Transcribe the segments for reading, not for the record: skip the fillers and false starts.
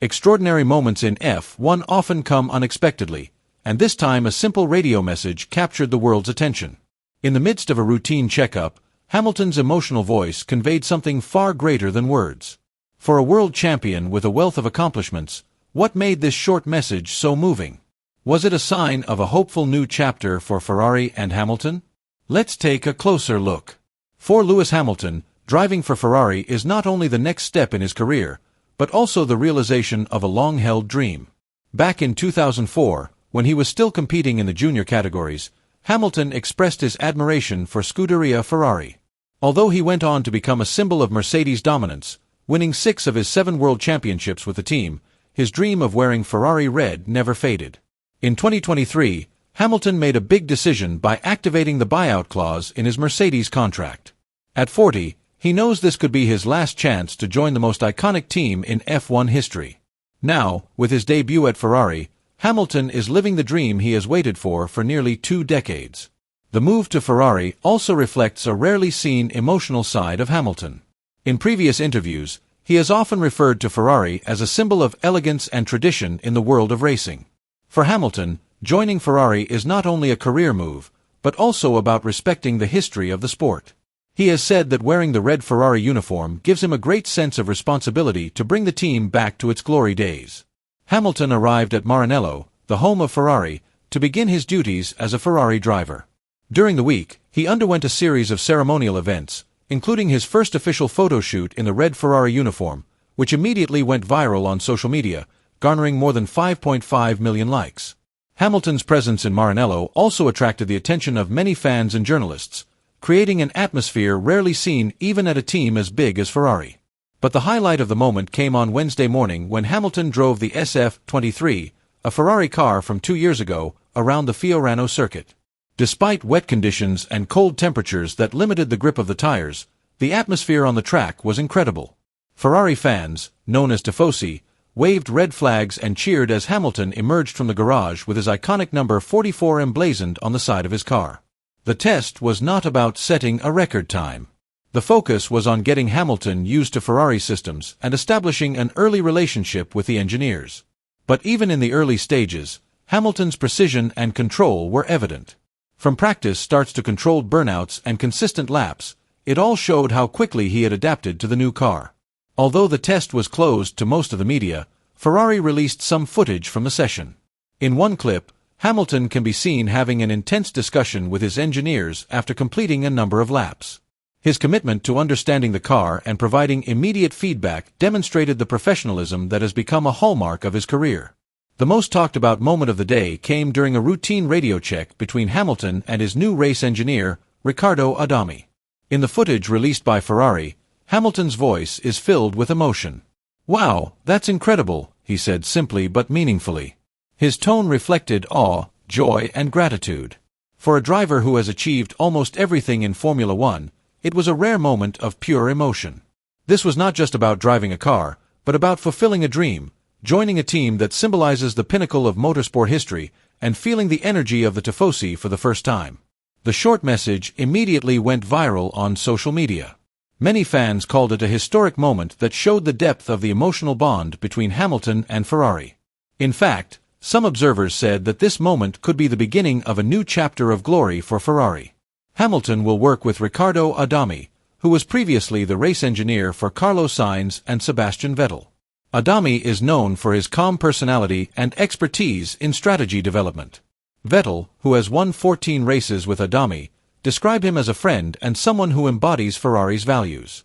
Extraordinary moments in F1 often come unexpectedly, and this time a simple radio message captured the world's attention. In the midst of a routine checkup, Hamilton's emotional voice conveyed something far greater than words. For a world champion with a wealth of accomplishments, what made this short message so moving? Was it a sign of a hopeful new chapter for Ferrari and Hamilton? Let's take a closer look. For Lewis Hamilton, driving for Ferrari is not only the next step in his career, but also the realization of a long-held dream. Back in 2004, when he was still competing in the junior categories, Hamilton expressed his admiration for Scuderia Ferrari. Although he went on to become a symbol of Mercedes' dominance, winning 6 of his 7 world championships with the team, his dream of wearing Ferrari red never faded. In 2023, Hamilton made a big decision by activating the buyout clause in his Mercedes contract. At 40, he knows this could be his last chance to join the most iconic team in F1 history. Now, with his debut at Ferrari, Hamilton is living the dream he has waited for nearly 2 decades. The move to Ferrari also reflects a rarely seen emotional side of Hamilton. In previous interviews, he has often referred to Ferrari as a symbol of elegance and tradition in the world of racing. For Hamilton, joining Ferrari is not only a career move, but also about respecting the history of the sport. He has said that wearing the red Ferrari uniform gives him a great sense of responsibility to bring the team back to its glory days. Hamilton arrived at Maranello, the home of Ferrari, to begin his duties as a Ferrari driver. During the week, he underwent a series of ceremonial events, including his first official photo shoot in the red Ferrari uniform, which immediately went viral on social media, garnering more than 5.5 million likes. Hamilton's presence in Maranello also attracted the attention of many fans and journalists, creating an atmosphere rarely seen even at a team as big as Ferrari. But the highlight of the moment came on Wednesday morning when Hamilton drove the SF23, a Ferrari car from 2 years ago, around the Fiorano circuit. Despite wet conditions and cold temperatures that limited the grip of the tires, the atmosphere on the track was incredible. Ferrari fans, known as tifosi, waved red flags and cheered as Hamilton emerged from the garage with his iconic number 44 emblazoned on the side of his car. The test was not about setting a record time. The focus was on getting Hamilton used to Ferrari systems and establishing an early relationship with the engineers. But even in the early stages, Hamilton's precision and control were evident. From practice starts to controlled burnouts and consistent laps, it all showed how quickly he had adapted to the new car. Although the test was closed to most of the media, Ferrari released some footage from the session. In one clip, Hamilton can be seen having an intense discussion with his engineers after completing a number of laps. His commitment to understanding the car and providing immediate feedback demonstrated the professionalism that has become a hallmark of his career. The most talked about moment of the day came during a routine radio check between Hamilton and his new race engineer, Riccardo Adami. In the footage released by Ferrari, Hamilton's voice is filled with emotion. "Wow, that's incredible," he said simply but meaningfully. His tone reflected awe, joy, and gratitude. For a driver who has achieved almost everything in Formula One, it was a rare moment of pure emotion. This was not just about driving a car, but about fulfilling a dream, joining a team that symbolizes the pinnacle of motorsport history, and feeling the energy of the tifosi for the first time. The short message immediately went viral on social media. Many fans called it a historic moment that showed the depth of the emotional bond between Hamilton and Ferrari. In fact, some observers said that this moment could be the beginning of a new chapter of glory for Ferrari. Hamilton will work with Riccardo Adami, who was previously the race engineer for Carlos Sainz and Sebastian Vettel. Adami is known for his calm personality and expertise in strategy development. Vettel, who has won 14 races with Adami, described him as a friend and someone who embodies Ferrari's values.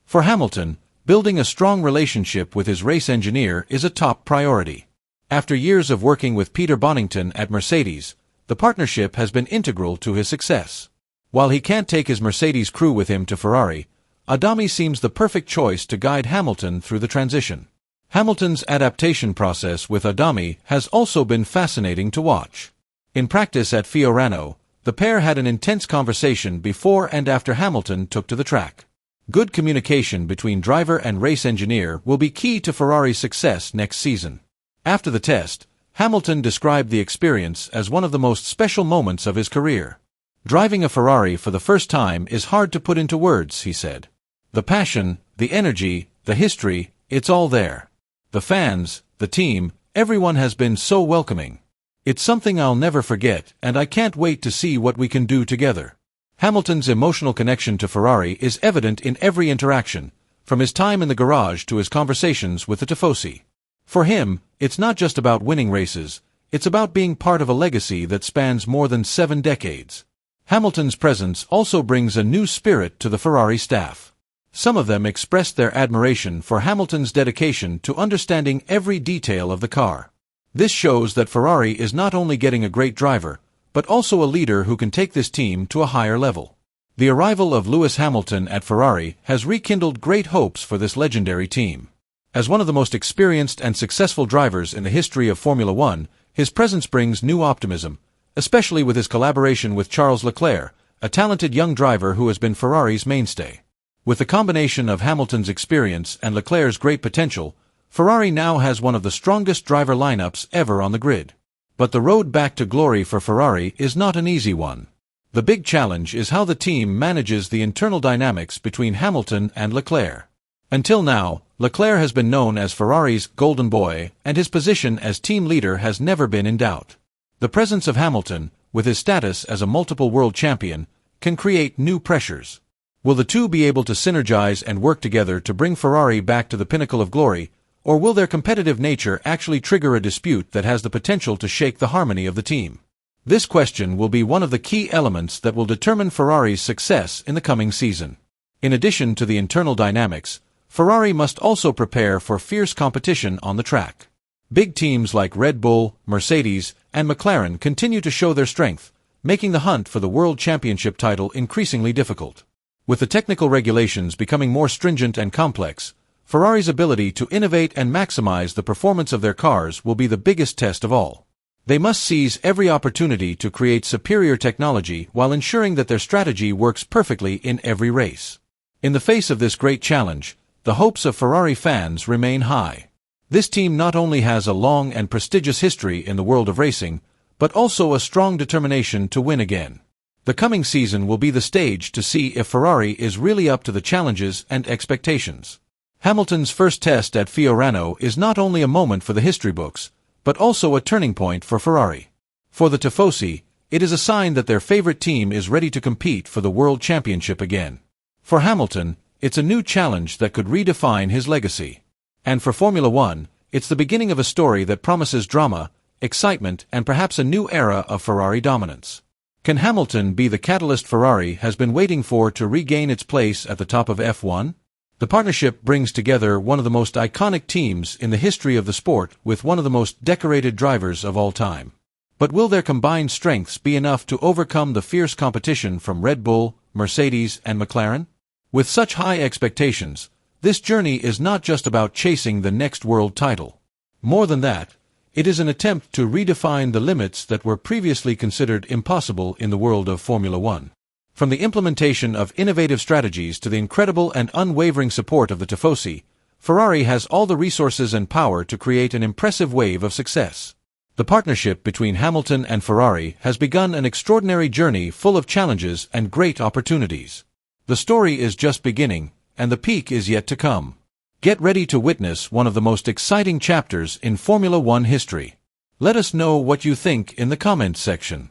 For Hamilton, building a strong relationship with his race engineer is a top priority. After years of working with Peter Bonington at Mercedes, the partnership has been integral to his success. While he can't take his Mercedes crew with him to Ferrari, Adami seems the perfect choice to guide Hamilton through the transition. Hamilton's adaptation process with Adami has also been fascinating to watch. In practice at Fiorano, the pair had an intense conversation before and after Hamilton took to the track. Good communication between driver and race engineer will be key to Ferrari's success next season. After the test, Hamilton described the experience as one of the most special moments of his career. "Driving a Ferrari for the first time is hard to put into words," he said. "The passion, the energy, the history, it's all there. The fans, the team, everyone has been so welcoming. It's something I'll never forget, and I can't wait to see what we can do together. Hamilton's emotional connection to Ferrari is evident in every interaction, from his time in the garage to his conversations with the Tifosi. For him, it's not just about winning races, it's about being part of a legacy that spans more than 7 decades. Hamilton's presence also brings a new spirit to the Ferrari staff. Some of them expressed their admiration for Hamilton's dedication to understanding every detail of the car. This shows that Ferrari is not only getting a great driver, but also a leader who can take this team to a higher level. The arrival of Lewis Hamilton at Ferrari has rekindled great hopes for this legendary team. As one of the most experienced and successful drivers in the history of Formula One, his presence brings new optimism, especially with his collaboration with Charles Leclerc, a talented young driver who has been Ferrari's mainstay. With the combination of Hamilton's experience and Leclerc's great potential, Ferrari now has one of the strongest driver lineups ever on the grid. But the road back to glory for Ferrari is not an easy one. The big challenge is how the team manages the internal dynamics between Hamilton and Leclerc. Until now, Leclerc has been known as Ferrari's golden boy, and his position as team leader has never been in doubt. The presence of Hamilton, with his status as a multiple world champion, can create new pressures. Will the two be able to synergize and work together to bring Ferrari back to the pinnacle of glory, or will their competitive nature actually trigger a dispute that has the potential to shake the harmony of the team? This question will be one of the key elements that will determine Ferrari's success in the coming season. In addition to the internal dynamics, Ferrari must also prepare for fierce competition on the track. Big teams like Red Bull, Mercedes, and McLaren continue to show their strength, making the hunt for the World Championship title increasingly difficult. With the technical regulations becoming more stringent and complex, Ferrari's ability to innovate and maximize the performance of their cars will be the biggest test of all. They must seize every opportunity to create superior technology while ensuring that their strategy works perfectly in every race. In the face of this great challenge, the hopes of Ferrari fans remain high. This team not only has a long and prestigious history in the world of racing, but also a strong determination to win again. The coming season will be the stage to see if Ferrari is really up to the challenges and expectations. Hamilton's first test at Fiorano is not only a moment for the history books, but also a turning point for Ferrari. For the Tifosi, it is a sign that their favorite team is ready to compete for the World Championship again. For Hamilton, it's a new challenge that could redefine his legacy. And for Formula One, it's the beginning of a story that promises drama, excitement, and perhaps a new era of Ferrari dominance. Can Hamilton be the catalyst Ferrari has been waiting for to regain its place at the top of F1? The partnership brings together one of the most iconic teams in the history of the sport with one of the most decorated drivers of all time. But will their combined strengths be enough to overcome the fierce competition from Red Bull, Mercedes, and McLaren? With such high expectations, this journey is not just about chasing the next world title. More than that, it is an attempt to redefine the limits that were previously considered impossible in the world of Formula One. From the implementation of innovative strategies to the incredible and unwavering support of the Tifosi, Ferrari has all the resources and power to create an impressive wave of success. The partnership between Hamilton and Ferrari has begun an extraordinary journey full of challenges and great opportunities. The story is just beginning, and the peak is yet to come. Get ready to witness one of the most exciting chapters in Formula One history. Let us know what you think in the comments section.